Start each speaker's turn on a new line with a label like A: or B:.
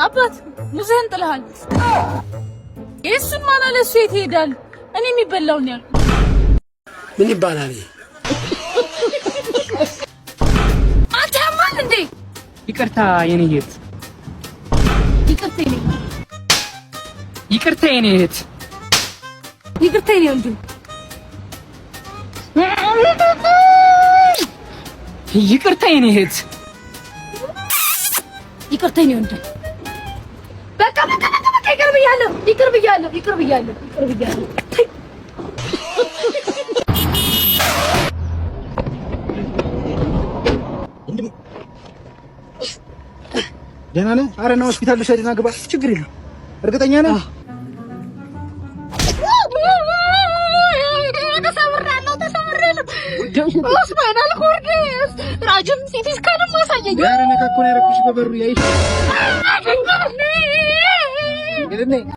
A: አባት ሙዝህን ጥለሃል። የእሱን ማን አለ እሱ የት ይሄዳል? እኔ የሚበላውን ያልኩት
B: ምን ይባላል?
A: አንተ ማን እንዴ?
C: ይቅርታ የኔ እህት፣ ይቅርታ የኔ እህት፣
A: ይቅርታ የኔ ወንድም፣
C: ይቅርታ የኔ እህት፣
A: ይቅርታ የኔ ወንድም። በቃ ይቅር ብያለሁ።
D: ደህና ነህ? ኧረ ና ሆስፒታል ልውሰድና ግባ። ችግር የለውም። እርግጠኛ ነህ?
A: ስፓይናል ኮርድ ራጅም ሲቲ ስካንም አሳየኝ።
D: ኧረ ነካ እኮ ነው ያደረኩሽ በበሩ ያይሽ